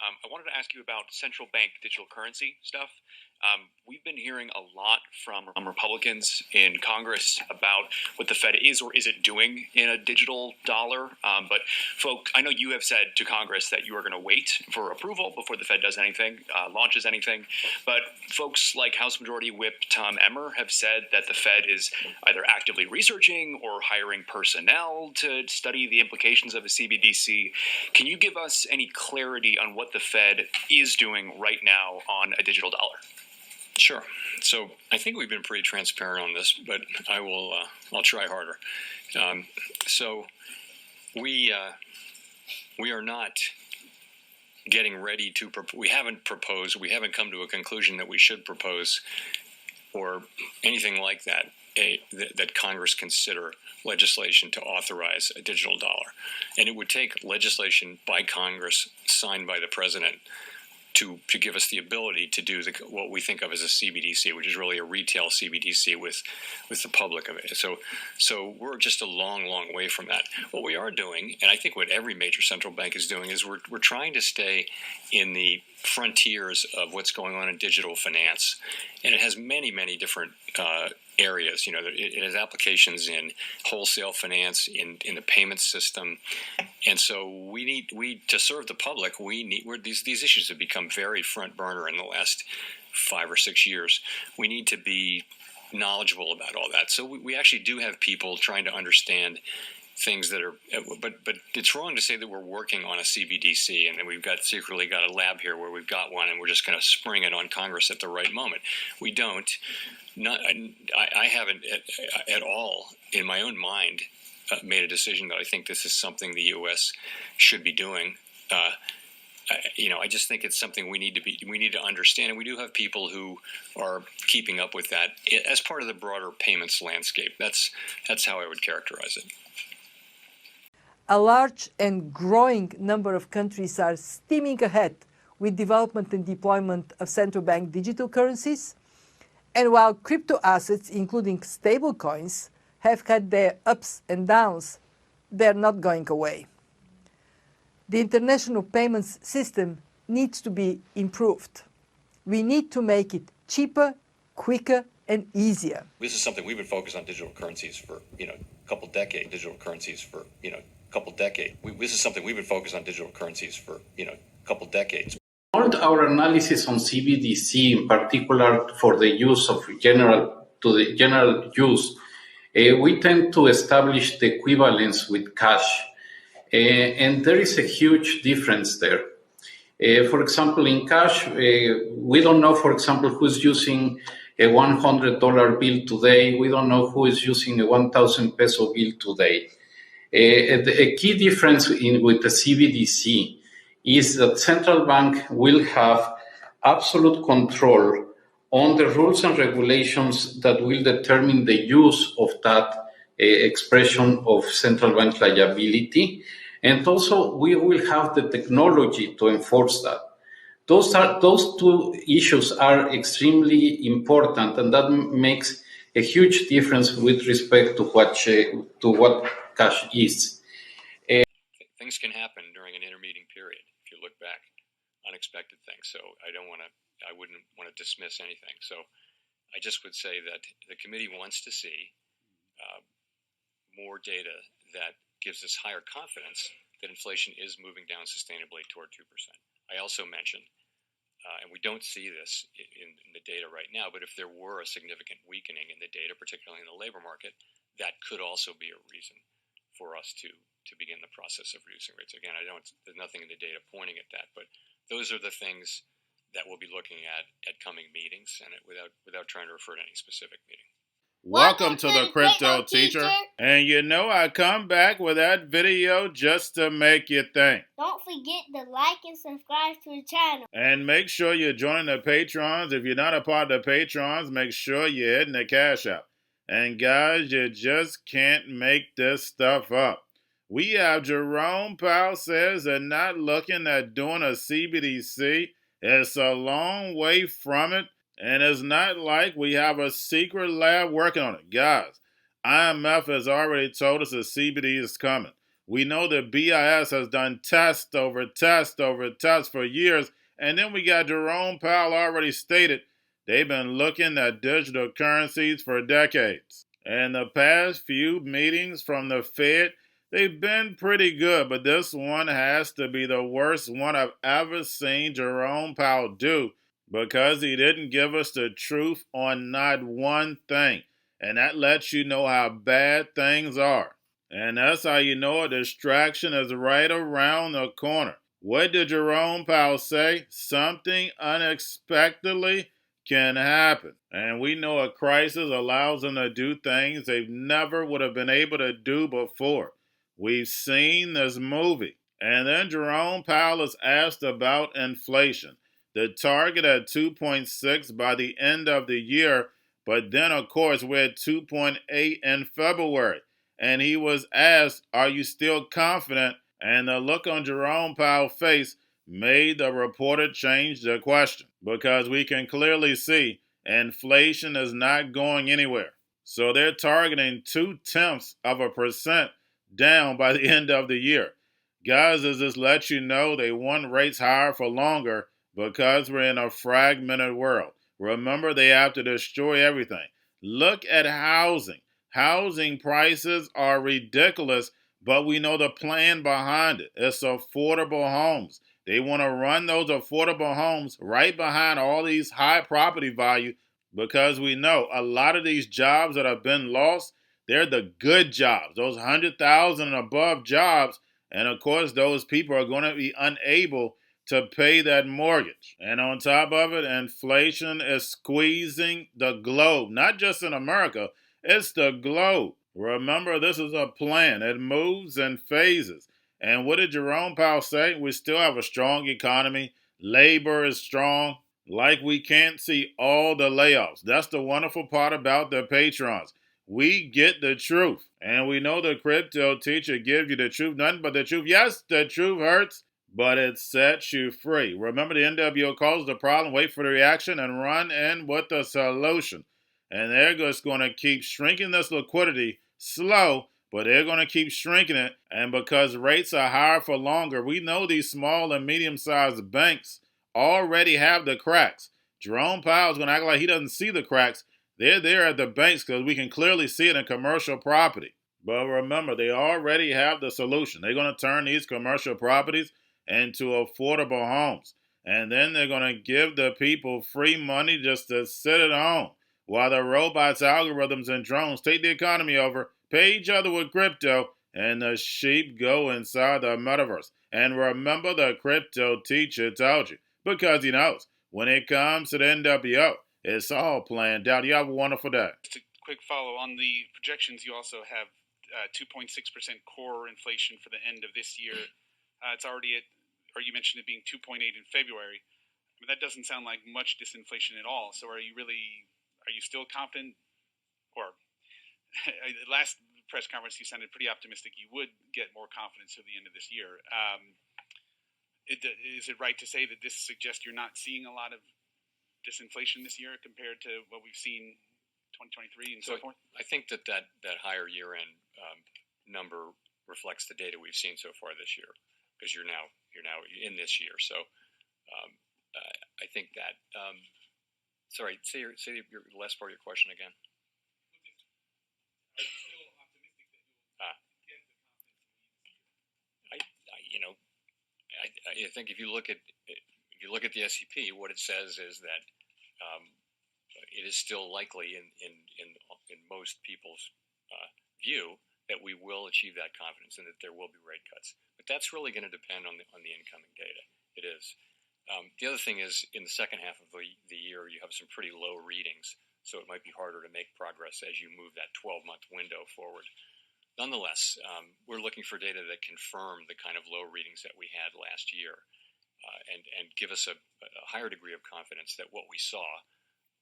I wanted to ask you about central bank digital currency stuff. We've been hearing a lot from Republicans in Congress about what the Fed is or isn't doing in a digital dollar. But folks, I know you have said to Congress that you are going to wait for approval before the Fed does anything, launches anything. But folks like House Majority Whip Tom Emmer have said that the Fed is either actively researching or hiring personnel to study the implications of a CBDC. Can you give us any clarity on what the Fed is doing right now on a digital dollar? Sure. So I think we've been pretty transparent on this, but I'll try harder. So we are not getting ready to. We haven't proposed. We haven't come to a conclusion that we should propose or anything like that. That Congress consider legislation to authorize a digital dollar, and it would take legislation by Congress signed by the president to give us the ability to do what we think of as a CBDC, which is really a retail CBDC with the public of it. So we're just a long, long way from that. What we are doing, and I think what every major central bank is doing, is we're trying to stay in the frontiers of what's going on in digital finance, and it has many, many different areas. You know, it has applications in wholesale finance, in the payment system, and so we to serve the public. These issues have become very front burner in the last 5 or 6 years. We need to be knowledgeable about all that. So we actually do have people trying to understand things that are, but it's wrong to say that we're working on a CBDC and that we've secretly got a lab here where we've got one and we're just going to spring it on Congress at the right moment. We don't. I haven't at all in my own mind made a decision that I think this is something the U.S. should be doing. I just think it's something we need to understand, and we do have people who are keeping up with that as part of the broader payments landscape. That's how I would characterize it. A large and growing number of countries are steaming ahead with development and deployment of central bank digital currencies. And while crypto assets, including stablecoins, have had their ups and downs, they're not going away. The international payments system needs to be improved. We need to make it cheaper, quicker, and easier. This is something we've been focused on digital currencies for a couple decades. This is something we've been focused on digital currencies for a couple decades. Our analysis on CBDC, in particular for the use of general use, we tend to establish the equivalence with cash, and there is a huge difference there. For example, in cash, we don't know, for example, who's using a $100 bill today. We don't know who is using a 1,000 peso bill today. A key difference with the CBDC is that central bank will have absolute control on the rules and regulations that will determine the use of that expression of central bank liability. And also we will have the technology to enforce that. Those two issues are extremely important, and that makes a huge difference with respect to what cash is. Things can happen during an intermeeting period. If you look back, unexpected things. So I wouldn't want to dismiss anything. So I just would say that the committee wants to see more data that gives us higher confidence that inflation is moving down sustainably toward 2%. I also mentioned, and we don't see this in the data right now, but if there were a significant weakening in the data, particularly in the labor market, that could also be a reason for us to begin the process of reducing rates. Again, there's nothing in the data pointing at that, but those are the things that we'll be looking at coming meetings, and without trying to refer to any specific meeting. Welcome to the Crypto Teacher. And I come back with that video just to make you think. Don't forget to like and subscribe to the channel. And make sure you're joining the Patrons. If you're not a part of the Patrons, make sure you're hitting the Cash App. And guys, you just can't make this stuff up. We have Jerome Powell says they're not looking at doing a CBDC. It's a long way from it. And it's not like we have a secret lab working on it. Guys, IMF has already told us the CBD is coming. We know that BIS has done test over test over test for years, and then we got Jerome Powell already stated they've been looking at digital currencies for decades. And the past few meetings from the Fed, they've been pretty good, but this one has to be the worst one I've ever seen Jerome Powell do, because he didn't give us the truth on not one thing. And that lets you know how bad things are. And that's how you know a distraction is right around the corner. What did Jerome Powell say? Something unexpectedly can happen. And we know a crisis allows them to do things they never would have been able to do before. We've seen this movie. And then Jerome Powell is asked about inflation. The target at 2.6 by the end of the year, but then of course we're at 2.8 in February. And he was asked, are you still confident? And the look on Jerome Powell's face made the reporter change the question, because we can clearly see inflation is not going anywhere. So they're targeting 0.2% down by the end of the year. Guys, does this let you know they want rates higher for longer because we're in a fragmented world? Remember, they have to destroy everything. Look at housing. Housing prices are ridiculous, but we know the plan behind it. It's affordable homes. They want to run those affordable homes right behind all these high property value, because we know a lot of these jobs that have been lost, they're the good jobs, those 100,000 and above jobs. And of course, those people are going to be unable to pay that mortgage. And on top of it, inflation is squeezing the globe, not just in America, it's the globe. Remember, this is a plan. It moves in phases. And what did Jerome Powell say? We still have a strong economy. Labor is strong. Like we can't see all the layoffs. That's the wonderful part about the patrons. We get the truth. And we know the crypto teacher gives you the truth, nothing but the truth. Yes, the truth hurts, but it sets you free. Remember, the NWO calls the problem, wait for the reaction, and run in with the solution. And they're just going to keep shrinking this liquidity slow, but they're going to keep shrinking it. And because rates are higher for longer, we know these small and medium-sized banks already have the cracks. Jerome Powell is going to act like he doesn't see the cracks. They're there at the banks because we can clearly see it in commercial property. But remember, they already have the solution. They're going to turn these commercial properties into affordable homes. And then they're going to give the people free money just to sit at home, while the robots, algorithms, and drones take the economy over, pay each other with crypto, and the sheep go inside the metaverse. And remember, the crypto teacher told you, because he knows when it comes to the NWO, it's all planned out. You have a wonderful day. Just a quick follow on the projections. You also have 2.6% core inflation for the end of this year. It's already at, or you mentioned it being 2.8 in February. I mean, that doesn't sound like much disinflation at all. So are you still confident? Or last press conference, you sounded pretty optimistic you would get more confidence at the end of this year. Is it right to say that this suggests you're not seeing a lot of disinflation this year compared to what we've seen 2023 and so forth? I think that higher year-end number reflects the data we've seen so far this year, because you're now in this year. So I think that. Sorry, say your last part of your question again. I think if you look at the SEP, what it says is that it is still likely in most people's view that we will achieve that confidence and that there will be rate cuts. But that's really going to depend on the incoming data. It is. The other thing is, in the second half of the year, you have some pretty low readings, so it might be harder to make progress as you move that 12-month window forward. Nonetheless, we're looking for data that confirm the kind of low readings that we had last year, and give us a higher degree of confidence that what we saw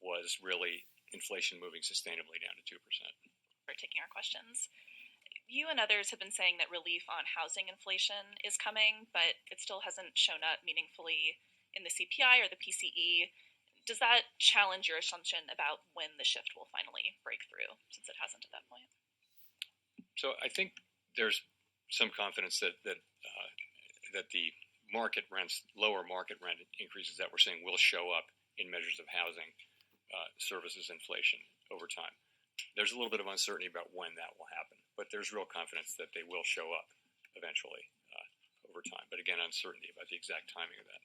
was really inflation moving sustainably down to 2%. For taking our questions. You and others have been saying that relief on housing inflation is coming, but it still hasn't shown up meaningfully in the CPI or the PCE. Does that challenge your assumption about when the shift will finally break through, since it hasn't at that point? So I think there's some confidence that the market rents, lower market rent increases that we're seeing will show up in measures of housing, services inflation over time. There's a little bit of uncertainty about when that will happen, but there's real confidence that they will show up eventually over time. But again, uncertainty about the exact timing of that.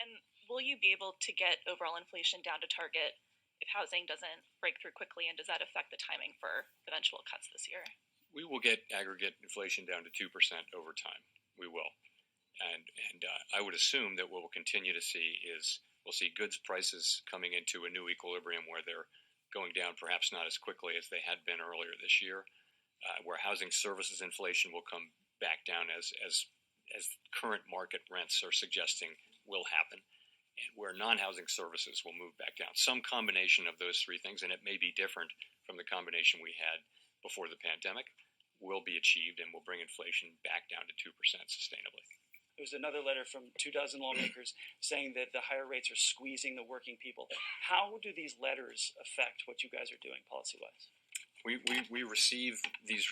And will you be able to get overall inflation down to target if housing doesn't break through quickly, and does that affect the timing for eventual cuts this year? We will get aggregate inflation down to 2% over time. We will. And I would assume that what we'll continue to see is we'll see goods prices coming into a new equilibrium where they're going down perhaps not as quickly as they had been earlier this year, where housing services inflation will come back down as current market rents are suggesting will happen, and where non-housing services will move back down. Some combination of those three things, and it may be different from the combination we had before the pandemic, will be achieved and will bring inflation back down to 2% sustainably. There's another letter from 24 lawmakers saying that the higher rates are squeezing the working people. How do these letters affect what you guys are doing policy-wise? We receive these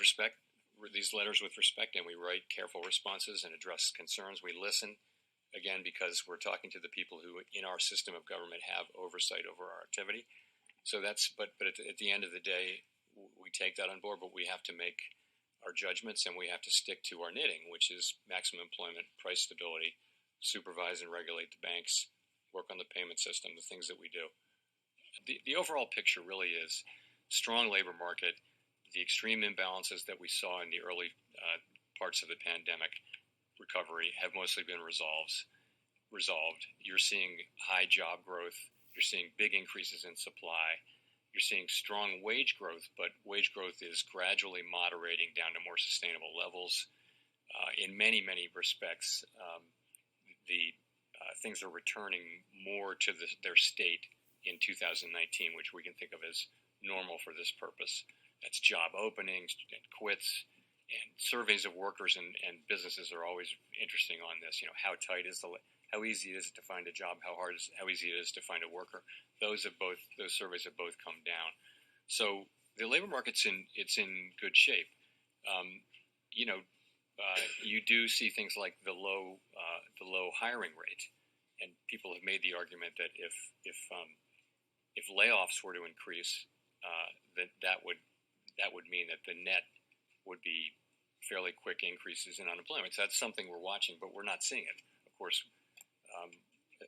letters with respect, and we write careful responses and address concerns. We listen, again, because we're talking to the people who in our system of government have oversight over our activity. So but at the end of the day, we take that on board, but we have to make our judgments, and we have to stick to our knitting, which is maximum employment, price stability, supervise and regulate the banks, work on the payment system, the things that we do. The overall picture really is strong labor market. The extreme imbalances that we saw in the early parts of the pandemic recovery have mostly been resolved. You're seeing high job growth. You're seeing big increases in supply. You're seeing strong wage growth, but wage growth is gradually moderating down to more sustainable levels. In many, many respects, things are returning more to their state in 2019, which we can think of as normal for this purpose. That's job openings and quits, and surveys of workers and businesses are always interesting on this. You know, how easy is it to find a job? How easy it is to find a worker? Those surveys have both come down. So the labor market's in good shape. You do see things like the low hiring rate, and people have made the argument that if layoffs were to increase, that would mean that the net would be fairly quick increases in unemployment. So that's something we're watching, but we're not seeing it. Of course,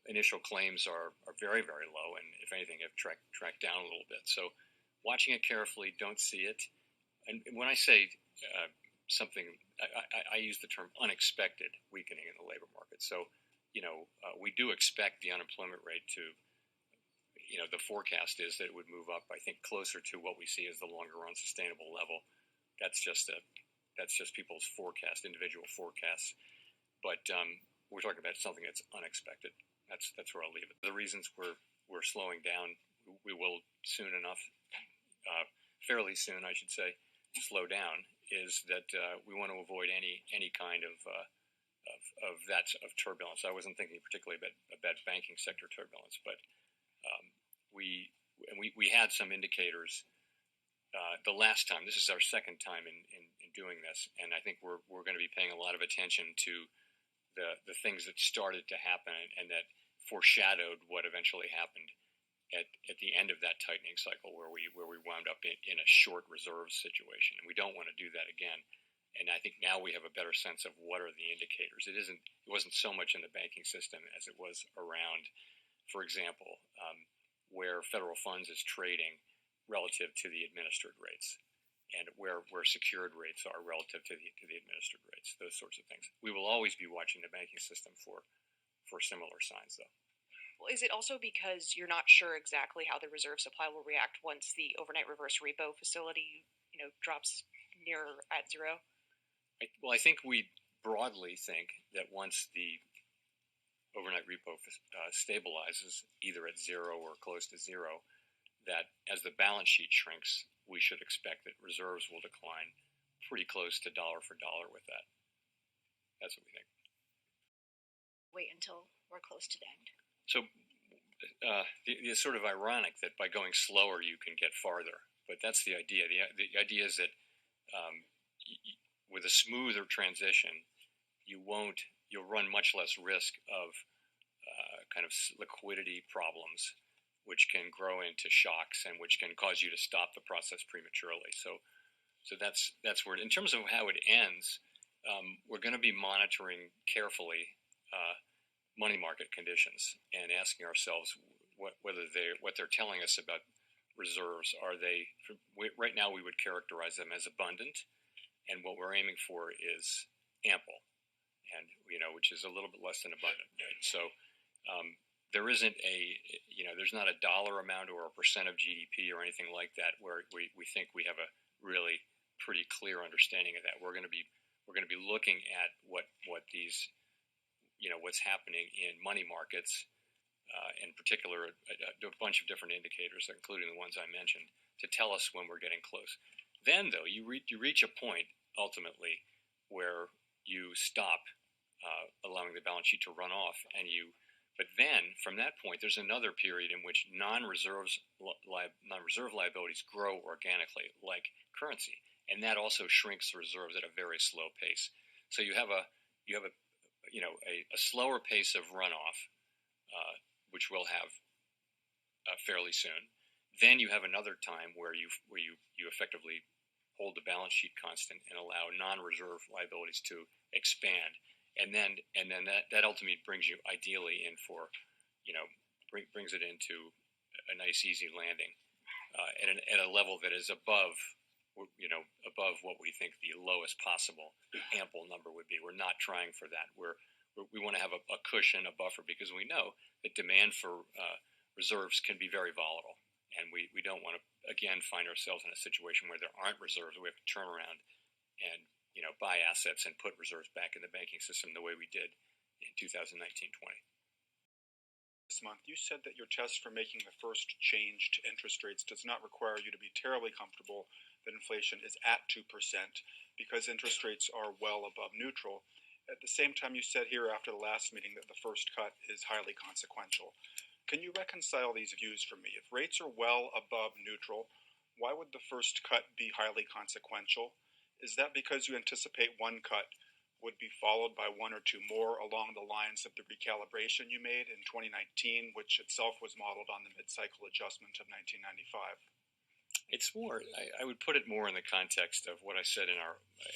initial claims are very, very low, and if anything, have tracked down a little bit. So watching it carefully, don't see it. And when I say something, I use the term unexpected weakening in the labor market. So, we do expect the unemployment rate to, the forecast is that it would move up, I think, closer to what we see as the longer run sustainable level. That's just people's forecast, individual forecasts. But we're talking about something that's unexpected. That's where I'll leave it. The reasons we're slowing down, we will soon enough, fairly soon, I should say, slow down, is that we want to avoid any kind of turbulence. I wasn't thinking particularly about banking sector turbulence, but we had some indicators the last time. This is our second time in doing this, and I think we're going to be paying a lot of attention to the things that started to happen and that foreshadowed what eventually happened at the end of that tightening cycle, where we wound up in a short reserves situation, and we don't want to do that again. And I think now we have a better sense of what are the indicators. It wasn't so much in the banking system as it was around, for example, where federal funds is trading relative to the administered rates, and where secured rates are relative to the administered rates, those sorts of things. We will always be watching the banking system for similar signs, though. Well, is it also because you're not sure exactly how the reserve supply will react once the overnight reverse repo facility, drops near at zero? I think we broadly think that once the overnight repo stabilizes either at zero or close to zero, that as the balance sheet shrinks, we should expect that reserves will decline pretty close to dollar for dollar with that. That's what we think. Wait until we're close to the end. So it's sort of ironic that by going slower you can get farther, but that's the idea. The idea is that with a smoother transition, you'll run much less risk of kind of liquidity problems, which can grow into shocks and which can cause you to stop the process prematurely. So that's where, in terms of how it ends, we're going to be monitoring carefully money market conditions and asking ourselves what they're telling us about reserves. Are they right now? We would characterize them as abundant, and what we're aiming for is ample, and which is a little bit less than abundant. Right? So there isn't there's not a dollar amount or a percent of GDP or anything like that where we think we have a really pretty clear understanding of that. We're going to be looking at what these what's happening in money markets, in particular a bunch of different indicators, including the ones I mentioned, to tell us when we're getting close. Then though you reach a point ultimately where you stop allowing the balance sheet to run off, but then from that point there's another period in which non-reserve liabilities grow organically like currency, and that also shrinks the reserves at a very slow pace. So you have a slower pace of runoff, which we'll have fairly soon. Then you have another time where you effectively hold the balance sheet constant and allow non-reserve liabilities to expand, and then that ultimately brings you ideally in for, brings it into a nice easy landing at a level that is above what we think the lowest possible ample number would be. We're not trying for that. We want to have a cushion, a buffer, because we know that demand for reserves can be very volatile, and we don't want to again find ourselves in a situation where there aren't reserves. We have to turn around and buy assets and put reserves back in the banking system the way we did in 2019-20. This month, you said that your test for making the first change to interest rates does not require you to be terribly comfortable that inflation is at 2% because interest rates are well above neutral. At the same time, you said here after the last meeting that the first cut is highly consequential. Can you reconcile these views for me? If rates are well above neutral, why would the first cut be highly consequential? Is that because you anticipate one cut would be followed by one or two more along the lines of the recalibration you made in 2019, which itself was modeled on the mid-cycle adjustment of 1995? It's more, I would put it more in the context of what I said in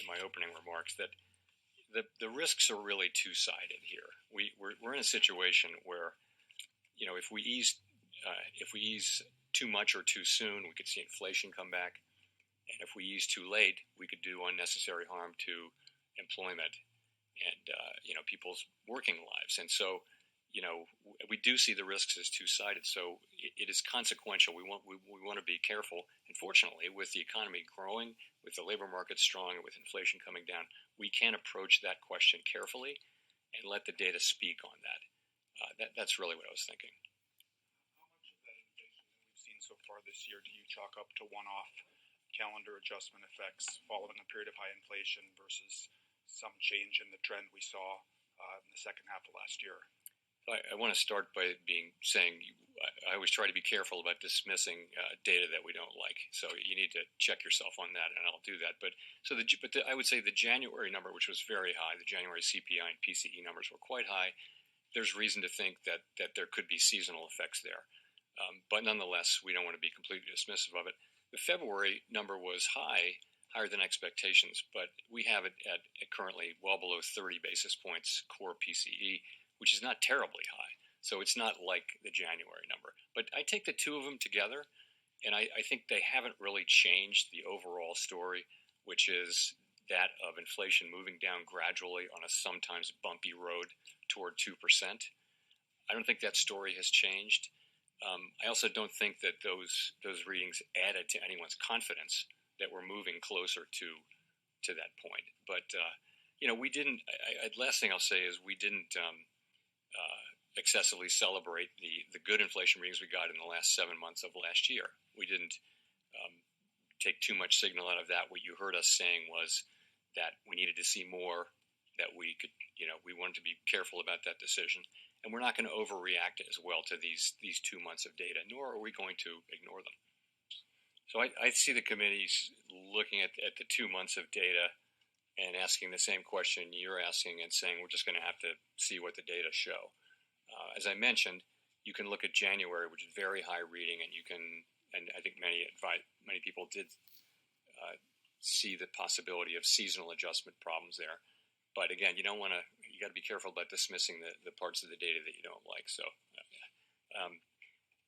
my opening remarks, that the risks are really two-sided here. We're in a situation where, if we ease too much or too soon, we could see inflation come back. And if we ease too late, we could do unnecessary harm to employment and people's working lives. And so, we do see the risks as two-sided. So it is consequential. We want to be careful. And fortunately, with the economy growing, with the labor market strong, and with inflation coming down, we can approach that question carefully and let the data speak on that. That's really what I was thinking. How much of that inflation that we've seen so far this year do you chalk up to one-off calendar adjustment effects following a period of high inflation versus some change in the trend we saw in the second half of last year? I want to start by saying I always try to be careful about dismissing data that we don't like. So you need to check yourself on that, and I'll do that. But I would say the January number, which was very high, the January CPI and PCE numbers were quite high. There's reason to think that there could be seasonal effects there. But nonetheless, we don't want to be completely dismissive of it. The February number was higher than expectations, but we have it at currently well below 30 basis points core PCE, which is not terribly high. So it's not like the January number. But I take the two of them together, and I think they haven't really changed the overall story, which is that of inflation moving down gradually on a sometimes bumpy road toward 2%. I don't think that story has changed. I also don't think that those readings added to anyone's confidence that we're moving closer to that point. But we didn't. Last thing I'll say is we didn't excessively celebrate the good inflation readings we got in the last 7 months of last year. We didn't take too much signal out of that. What you heard us saying was that we needed to see more, that we could, we wanted to be careful about that decision. And we're not going to overreact as well to these 2 months of data, nor are we going to ignore them. So I see the committees looking at the 2 months of data and asking the same question you're asking and saying we're just going to have to see what the data show. As I mentioned, you can look at January, which is very high reading, and I think many people did see the possibility of seasonal adjustment problems there. But again, you got to be careful about dismissing the parts of the data that you don't like. So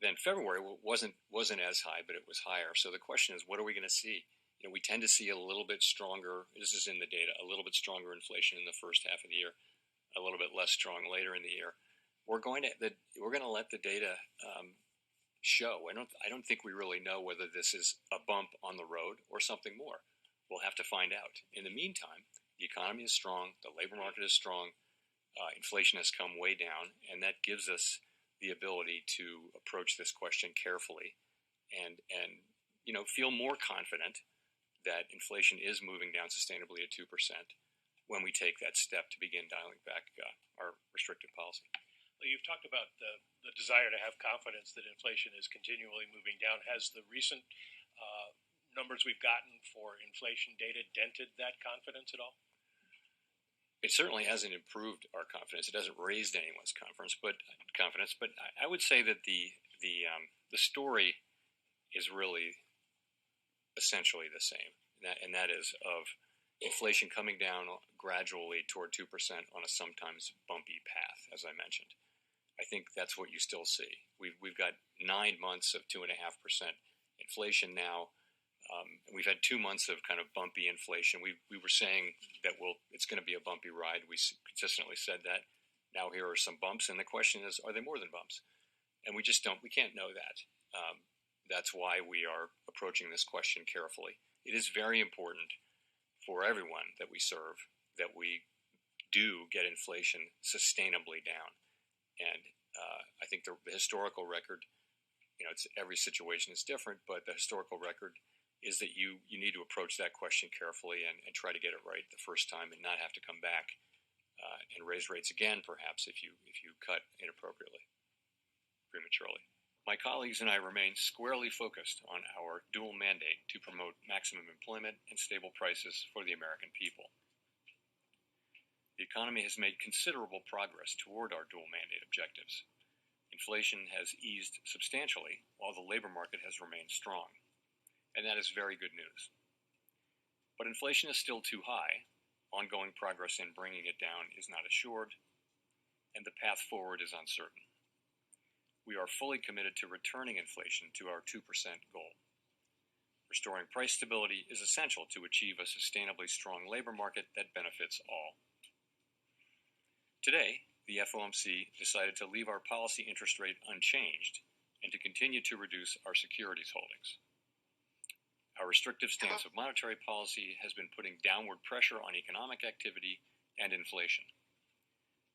then February wasn't as high, but it was higher. So the question is, what are we going to see? We tend to see a little bit stronger. This is in the data, a little bit stronger inflation in the first half of the year, a little bit less strong later in the year. We're going to let the data show. I don't think we really know whether this is a bump on the road or something more. We'll have to find out. In the meantime, the economy is strong, the labor market is strong, inflation has come way down, and that gives us the ability to approach this question carefully and feel more confident that inflation is moving down sustainably at 2% when we take that step to begin dialing back our restrictive policy. Well, you've talked about the desire to have confidence that inflation is continually moving down. Has the recent numbers we've gotten for inflation data dented that confidence at all? It certainly hasn't improved our confidence. It hasn't raised anyone's confidence. But I would say that the story is really essentially the same, and that is of inflation coming down gradually toward 2% on a sometimes bumpy path, as I mentioned. I think that's what you still see. We've got 9 months of 2.5% inflation now. We've had 2 months of kind of bumpy inflation. We were saying that it's going to be a bumpy ride. We consistently said that. Now here are some bumps, and the question is, are they more than bumps? And we can't know that. That's why we are approaching this question carefully. It is very important for everyone that we serve that we do get inflation sustainably down. And I think the historical record, every situation is different, but the historical record is that you need to approach that question carefully and try to get it right the first time and not have to come back and raise rates again, perhaps, if you cut inappropriately, prematurely. My colleagues and I remain squarely focused on our dual mandate to promote maximum employment and stable prices for the American people. The economy has made considerable progress toward our dual mandate objectives. Inflation has eased substantially, while the labor market has remained strong. And that is very good news. But inflation is still too high. Ongoing progress in bringing it down is not assured, and the path forward is uncertain. We are fully committed to returning inflation to our 2% goal. Restoring price stability is essential to achieve a sustainably strong labor market that benefits all. Today, the FOMC decided to leave our policy interest rate unchanged and to continue to reduce our securities holdings. Our restrictive stance of monetary policy has been putting downward pressure on economic activity and inflation.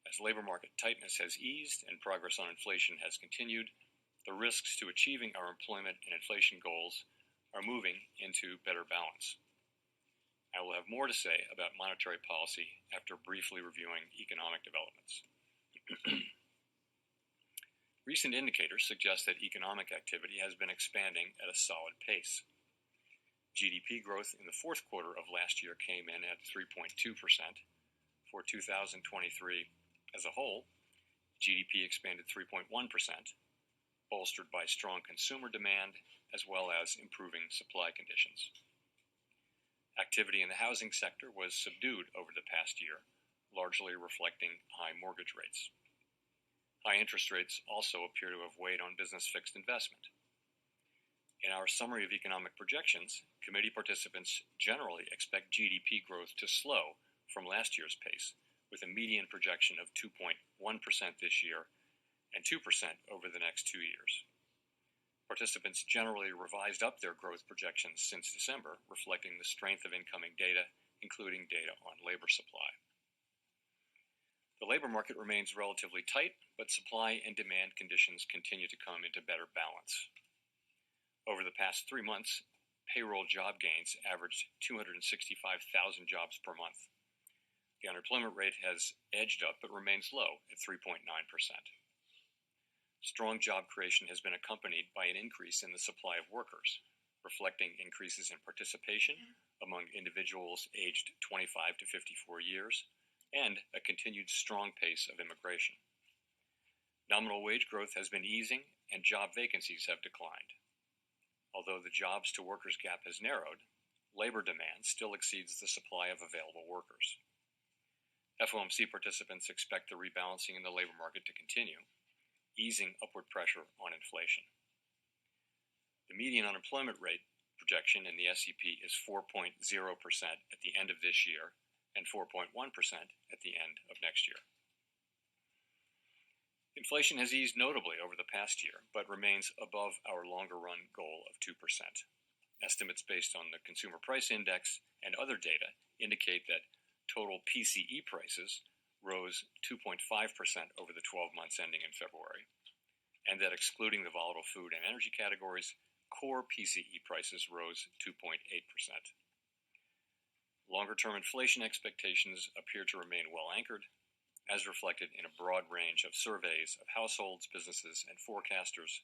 As labor market tightness has eased and progress on inflation has continued, the risks to achieving our employment and inflation goals are moving into better balance. I will have more to say about monetary policy after briefly reviewing economic developments. Recent indicators suggest that economic activity has been expanding at a solid pace. GDP growth in the fourth quarter of last year came in at 3.2%. For 2023 as a whole, GDP expanded 3.1%, bolstered by strong consumer demand as well as improving supply conditions. Activity in the housing sector was subdued over the past year, largely reflecting high mortgage rates. High interest rates also appear to have weighed on business fixed investment. In our summary of economic projections, committee participants generally expect GDP growth to slow from last year's pace, with a median projection of 2.1% this year and 2% over the next 2 years. Participants generally revised up their growth projections since December, reflecting the strength of incoming data, including data on labor supply. The labor market remains relatively tight, but supply and demand conditions continue to come into better balance. Over the past 3 months, payroll job gains averaged 265,000 jobs per month. The unemployment rate has edged up but remains low at 3.9%. Strong job creation has been accompanied by an increase in the supply of workers. reflecting increases in participation among individuals aged 25 to 54 years, and a continued strong pace of immigration. Nominal wage growth has been easing, and job vacancies have declined. Although the jobs to workers gap has narrowed, labor demand still exceeds the supply of available workers. FOMC participants expect the rebalancing in the labor market to continue, easing upward pressure on inflation. The median unemployment rate projection in the SEP is 4.0% at the end of this year and 4.1% at the end of next year. Inflation has eased notably over the past year, but remains above our longer-run goal of 2%. Estimates based on the Consumer Price Index and other data indicate that total PCE prices rose 2.5% over the 12 months ending in February, and that excluding the volatile food and energy categories, core PCE prices rose 2.8%. Longer-term inflation expectations appear to remain well anchored, as reflected in a broad range of surveys of households, businesses, and forecasters,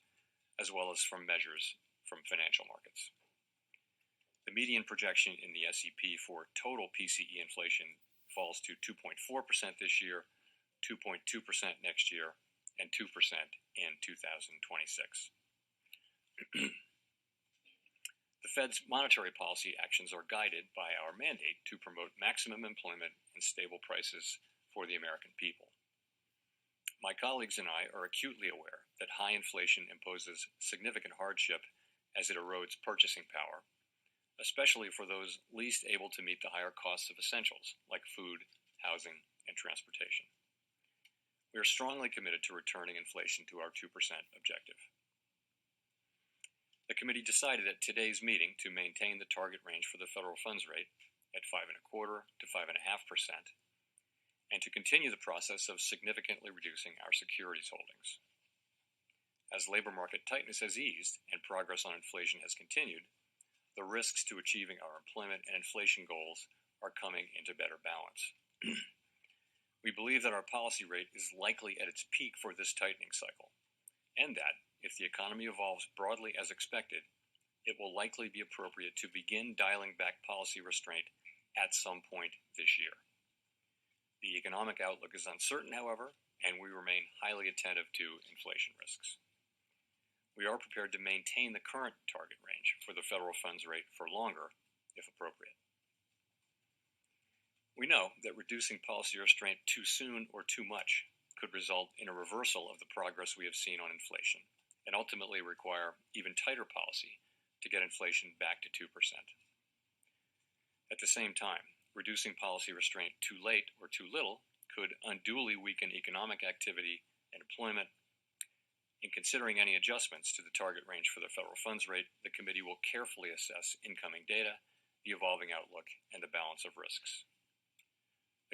as well as from measures from financial markets. The median projection in the SEP for total PCE inflation falls to 2.4% this year, 2.2% next year, and 2% in 2026. The Fed's monetary policy actions are guided by our mandate to promote maximum employment and stable prices for the American people. My colleagues and I are acutely aware that high inflation imposes significant hardship as it erodes purchasing power, especially for those least able to meet the higher costs of essentials like food, housing, and transportation. We are strongly committed to returning inflation to our 2% objective. The committee decided at today's meeting to maintain the target range for the federal funds rate at 5.25% to 5.5%, and to continue the process of significantly reducing our securities holdings. As labor market tightness has eased and progress on inflation has continued, the risks to achieving our employment and inflation goals are coming into better balance. We believe that our policy rate is likely at its peak for this tightening cycle, and that, if the economy evolves broadly as expected, it will likely be appropriate to begin dialing back policy restraint at some point this year. The economic outlook is uncertain, however, and we remain highly attentive to inflation risks. We are prepared to maintain the current target range for the federal funds rate for longer, if appropriate. We know that reducing policy restraint too soon or too much could result in a reversal of the progress we have seen on inflation, and ultimately require even tighter policy to get inflation back to 2%. At the same time, reducing policy restraint too late or too little could unduly weaken economic activity and employment. In considering any adjustments to the target range for the federal funds rate, the committee will carefully assess incoming data, the evolving outlook, and the balance of risks.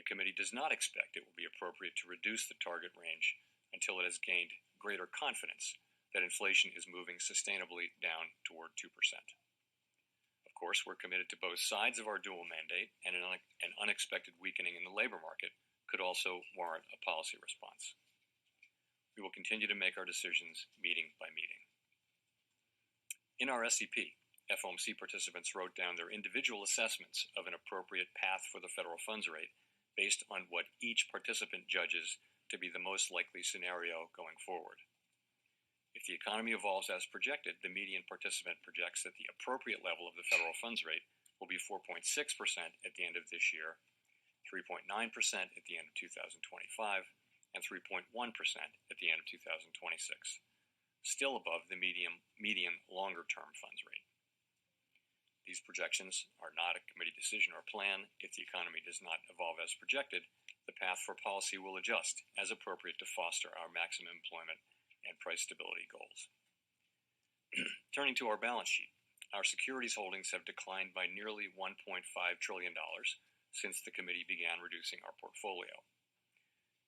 The committee does not expect it will be appropriate to reduce the target range until it has gained greater confidence that inflation is moving sustainably down toward 2%. Of course, we're committed to both sides of our dual mandate, and an unexpected weakening in the labor market could also warrant a policy response. We will continue to make our decisions meeting by meeting. In our SEP, FOMC participants wrote down their individual assessments of an appropriate path for the federal funds rate based on what each participant judges to be the most likely scenario going forward. If the economy evolves as projected, the median participant projects that the appropriate level of the federal funds rate will be 4.6% at the end of this year, 3.9% at the end of 2025, and 3.1% at the end of 2026, still above the median longer-term funds rate. These projections are not a committee decision or plan. If the economy does not evolve as projected, the path for policy will adjust as appropriate to foster our maximum employment and price stability goals. Turning to our balance sheet, our securities holdings have declined by nearly $1.5 trillion since the committee began reducing our portfolio.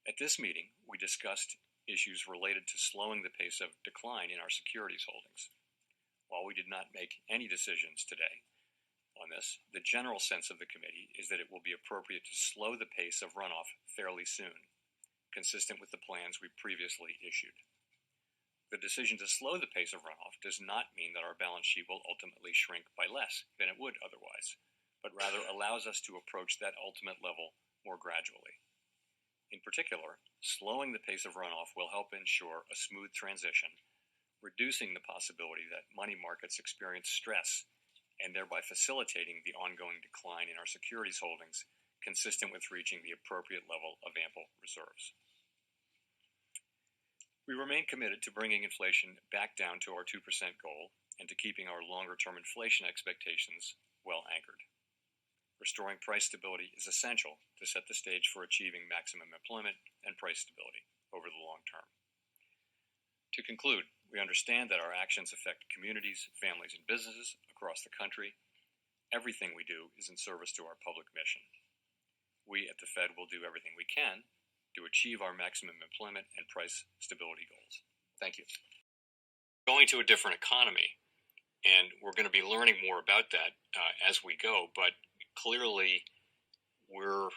At this meeting, we discussed issues related to slowing the pace of decline in our securities holdings. While we did not make any decisions today on this, the general sense of the committee is that it will be appropriate to slow the pace of runoff fairly soon, consistent with the plans we previously issued. The decision to slow the pace of runoff does not mean that our balance sheet will ultimately shrink by less than it would otherwise, but rather allows us to approach that ultimate level more gradually. In particular, slowing the pace of runoff will help ensure a smooth transition, reducing the possibility that money markets experience stress and thereby facilitating the ongoing decline in our securities holdings consistent with reaching the appropriate level of ample reserves. We remain committed to bringing inflation back down to our 2% goal and to keeping our longer-term inflation expectations well anchored. Restoring price stability is essential to set the stage for achieving maximum employment and price stability over the long term. To conclude, we understand that our actions affect communities, families, and businesses across the country. Everything we do is in service to our public mission. We at the Fed will do everything we can to achieve our maximum employment and price stability goals. Thank you. Going to a different economy, and we're going to be learning more about that as we go, but clearly we're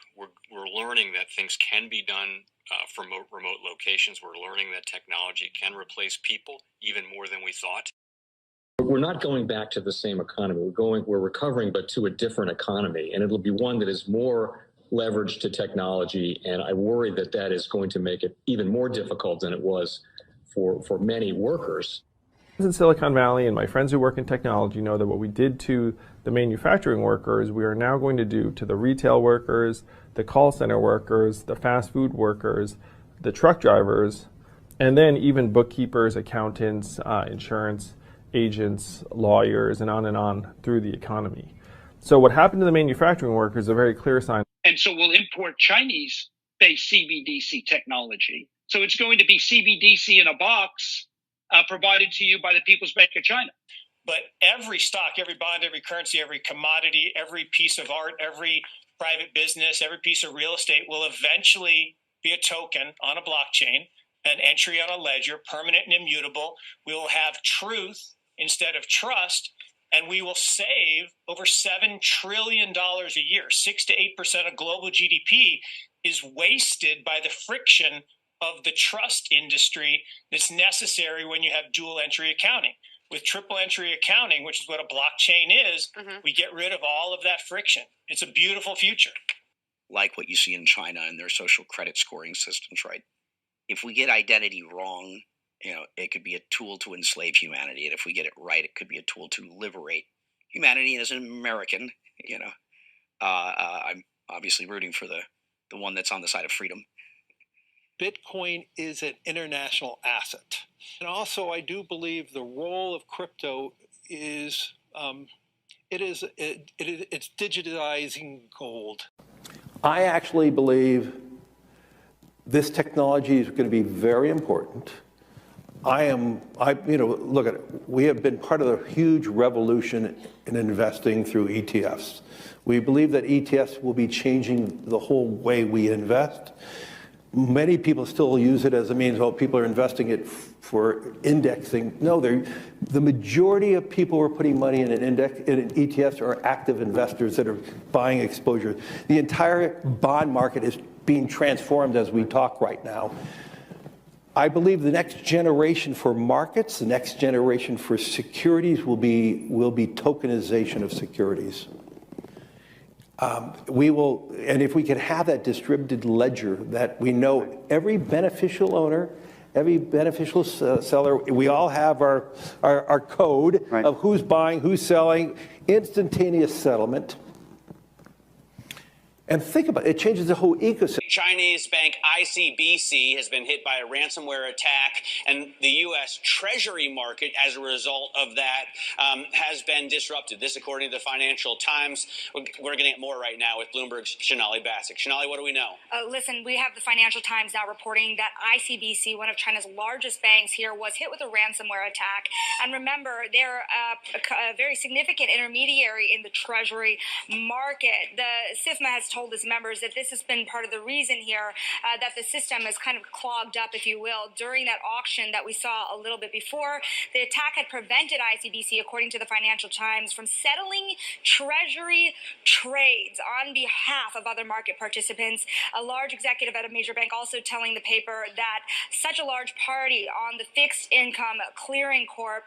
learning that things can be done from remote locations. We're learning that technology can replace people even more than we thought. We're not going back to the same economy. We're recovering, but to a different economy, and it'll be one that is more leveraged to technology, and I worry that that is going to make it even more difficult than it was for many workers. In Silicon Valley, and my friends who work in technology know that what we did to the manufacturing workers, we are now going to do to the retail workers, the call center workers, the fast food workers, the truck drivers, and then even bookkeepers, accountants, insurance agents, lawyers, and on through the economy. So what happened to the manufacturing workers is a very clear sign. And so we'll import Chinese-based CBDC technology. So it's going to be CBDC in a box provided to you by the People's Bank of China. But every stock, every bond, every currency, every commodity, every piece of art, every private business, every piece of real estate will eventually be a token on a blockchain, an entry on a ledger, permanent and immutable. We will have truth instead of trust. And we will save over $7 trillion a year. 6 to 8% of global GDP is wasted by the friction of the trust industry that's necessary when you have dual entry accounting. With triple entry accounting, which is what a blockchain is, we get rid of all of that friction. It's a beautiful future. Like what you see in China and their social credit scoring systems, right? If we get identity wrong, it could be a tool to enslave humanity. And if we get it right, it could be a tool to liberate humanity. And as an American, I'm obviously rooting for the one that's on the side of freedom. Bitcoin is an international asset. And also, I do believe the role of crypto is, it's digitizing gold. I actually believe this technology is going to be very important. Look at it. We have been part of the huge revolution in investing through ETFs. We believe that ETFs will be changing the whole way we invest. Many people still use it as a means, people are investing it for indexing. No, the majority of people who are putting money in ETFs are active investors that are buying exposure. The entire bond market is being transformed as we talk right now. I believe the next generation for markets, the next generation for securities will be tokenization of securities. And if we can have that distributed ledger that we know every beneficial owner, every beneficial seller, we all have our code of who's buying, who's selling, instantaneous settlement. And think about it, it changes the whole ecosystem. Chinese bank Cbdc has been hit by a ransomware attack, and the U.S. Treasury market, as a result of that, has been disrupted. This, according to the Financial Times. We're getting at more right now with Bloomberg's Sonali Basak. Sonali, what do we know? Listen, we have the Financial Times now reporting that Cbdc, one of China's largest banks here, was hit with a ransomware attack. And remember, they're a very significant intermediary in the Treasury market. The SIFMA has told his members that this has been part of the reason here that the system is kind of clogged up, if you will, during that auction that we saw a little bit before. The attack had prevented ICBC, according to the Financial Times, from settling Treasury trades on behalf of other market participants. A large executive at a major bank also telling the paper that such a large party on the fixed income clearing corp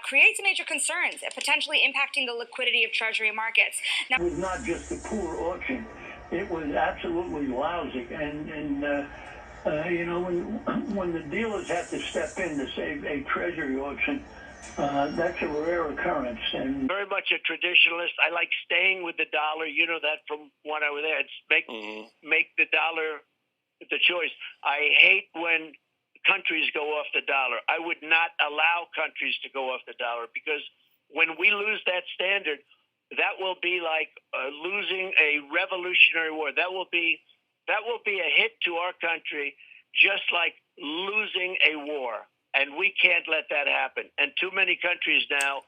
creates major concerns, potentially impacting the liquidity of Treasury markets. Now, it was not just a poor auction. It was absolutely lousy. And you know, when the dealers have to step in to save a Treasury auction, that's a rare occurrence. And very much a traditionalist. I like staying with the dollar. You know that from when I was there. It's make the dollar the choice. I hate when countries go off the dollar. I would not allow countries to go off the dollar, because when we lose that standard, that will be like losing a revolutionary war. That will be a hit to our country, just like losing a war. And we can't let that happen. And too many countries now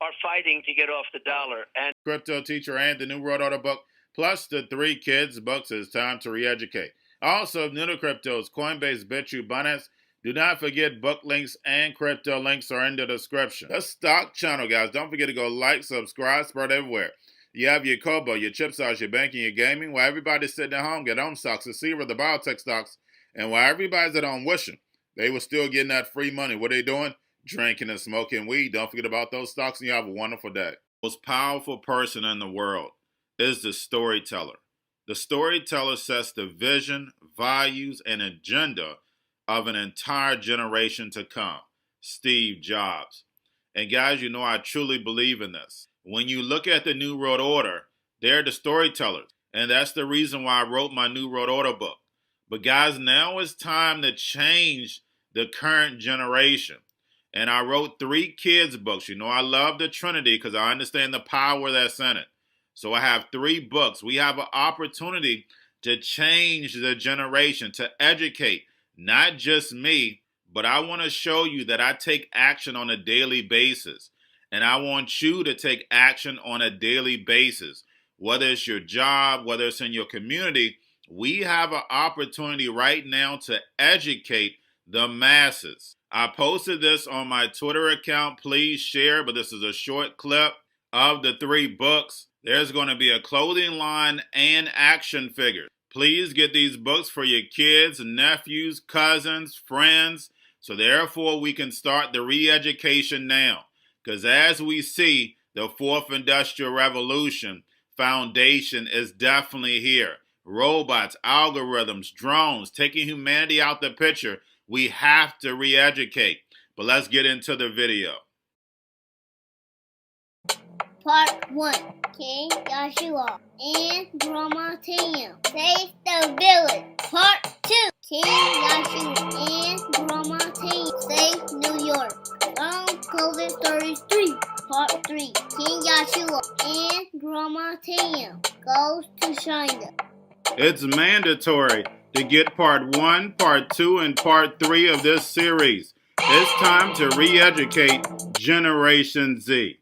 are fighting to get off the dollar. And Cryptoteacher and the New World Order book, plus the 3 kids books. It's time to re-educate. Also, new to cryptos, Coinbase, Bitrue, Binance. Do not forget book links and crypto links are in the description. The stock channel, guys. Don't forget to go like, subscribe, spread everywhere. You have your Kobo, your chip stocks, your banking, your gaming. While everybody's sitting at home, get home stocks, the Seaver, the biotech stocks. And while everybody's at home wishing they were still getting that free money, what are they doing? Drinking and smoking weed. Don't forget about those stocks, and you have a wonderful day. The most powerful person in the world is the storyteller. The storyteller sets the vision, values, and agenda of an entire generation to come. Steve Jobs. And guys, you know I truly believe in this. When you look at the New World Order, they're the storytellers. And that's the reason why I wrote my New World Order book. But guys, now it's time to change the current generation. And I wrote 3 kids books. You know I love the Trinity because I understand the power that's in it. So I have 3 books. We have an opportunity to change the generation, to educate, not just me, but I want to show you that I take action on a daily basis. And I want you to take action on a daily basis. Whether it's your job, whether it's in your community, we have an opportunity right now to educate the masses. I posted this on my Twitter account. Please share, but this is a short clip of the 3 books. There's going to be a clothing line and action figures. Please get these books for your kids, nephews, cousins, friends, so therefore we can start the re-education now. Because as we see, the 4th Industrial Revolution foundation is definitely here. Robots, algorithms, drones, taking humanity out the picture. We have to re-educate. But let's get into the video. Part 1. King Joshua and Grandma Tam save the village. Part 2. King Joshua and Grandma Tam save New York from COVID stories 3. Part 3. King Joshua and Grandma Tam goes to China. It's mandatory to get part 1, part 2, and part 3 of this series. It's time to re-educate Generation Z.